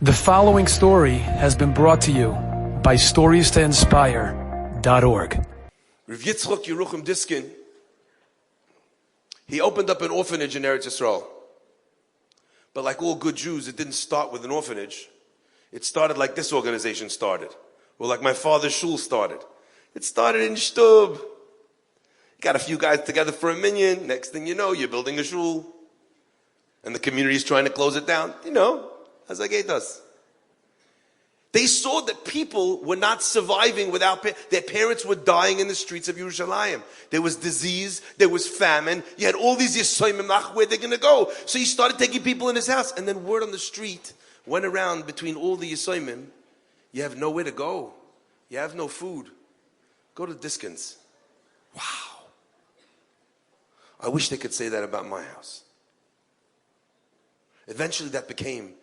The following story has been brought to you by StoriesToInspire.org. Rav Yitzchak Yerucham Diskin, he opened up an orphanage in Eretz Yisrael. But like all good Jews, it didn't start with an orphanage. It started like this organization started, or like my father's shul started. It started in Shtub. Got a few guys together for a minyan. Next thing you know, you're building a shul. And the community is trying to close it down. You know, as Agay does. They saw that people were not surviving without their parents were dying in the streets of Yerushalayim. There was disease, there was famine. You had all these Yisoyim, where they're going to go. So he started taking people in his house. And then word on the street went around between all the Yisoyim. You have nowhere to go. You have no food. Go to Diskins. Wow. I wish they could say that about my house. Eventually that became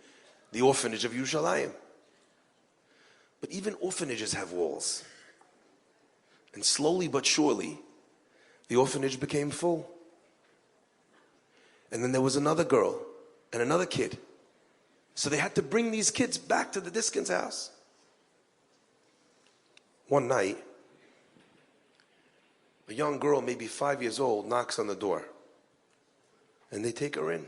the orphanage of Yerushalayim. But even orphanages have walls. And slowly but surely, the orphanage became full. And then there was another girl and another kid. So they had to bring these kids back to the Diskin's house. One night, a young girl, maybe 5 years old, knocks on the door. And they take her in.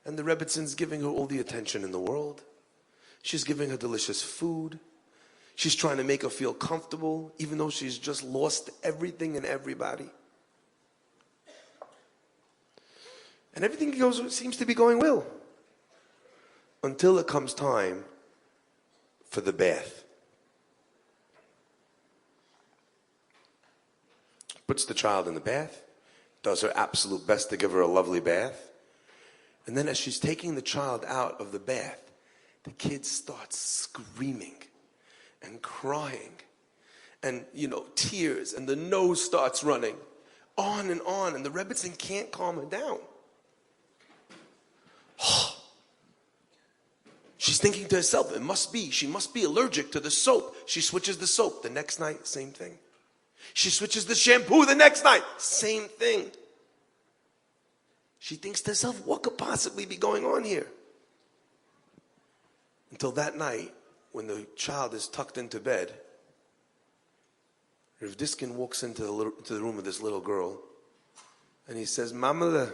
And the Rebbitzin's giving her all the attention in the world. She's giving her delicious food. She's trying to make her feel comfortable, even though she's just lost everything and everybody. And everything seems to be going well. Until it comes time for the bath. Puts the child in the bath. Does her absolute best to give her a lovely bath. And then as she's taking the child out of the bath, the kid starts screaming and crying and, tears, and the nose starts running on, and the Rebbitzin can't calm her down. She's thinking to herself, she must be allergic to the soap. She switches the soap. The next night, same thing. She switches the shampoo the next night, same thing. She thinks to herself, what could possibly be going on here? Until that night, when the child is tucked into bed, Rav Diskin walks into the room of this little girl, and he says, Mamala,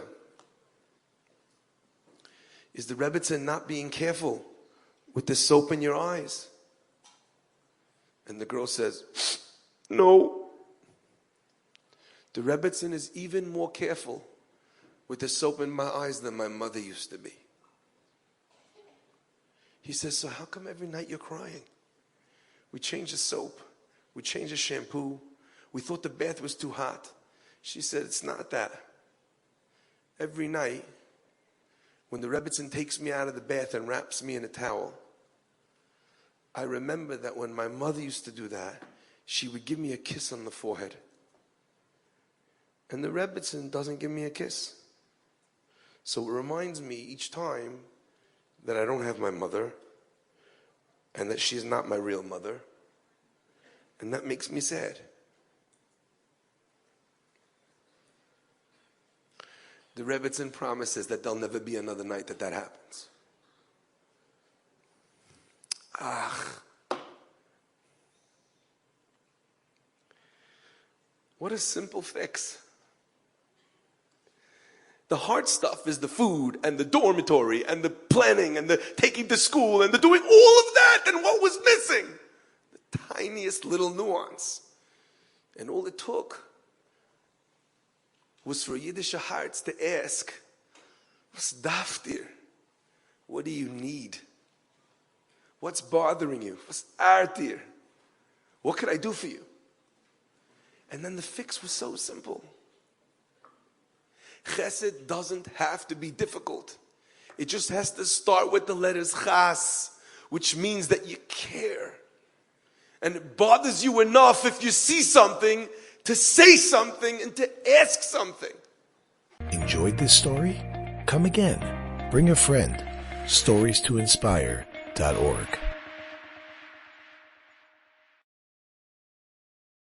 is the Rebbitzin not being careful with the soap in your eyes? And the girl says, no. The Rebbitzin is even more careful with the soap in my eyes than my mother used to be. He says, so how come every night you're crying? We changed the soap. We changed the shampoo. We thought the bath was too hot. She said, it's not that. Every night, when the Rebbitzin takes me out of the bath and wraps me in a towel, I remember that when my mother used to do that, she would give me a kiss on the forehead. And the Rebbitzin doesn't give me a kiss. So it reminds me each time that I don't have my mother and that she's not my real mother. And that makes me sad. The Rebbitzin promises that there'll never be another night that happens. What a simple fix. The hard stuff is the food and the dormitory and the planning and the taking to school and the doing all of that. And what was missing? The tiniest little nuance. And all it took was for Yiddish hearts to ask, what's daftir? What do you need? What's bothering you? What's artir? What could I do for you? And then the fix was so simple. Chesed doesn't have to be difficult. It just has to start with the letters Chas, which means that you care. And it bothers you enough if you see something to say something and to ask something. Enjoyed this story? Come again. Bring a friend. StoriesToInspire.org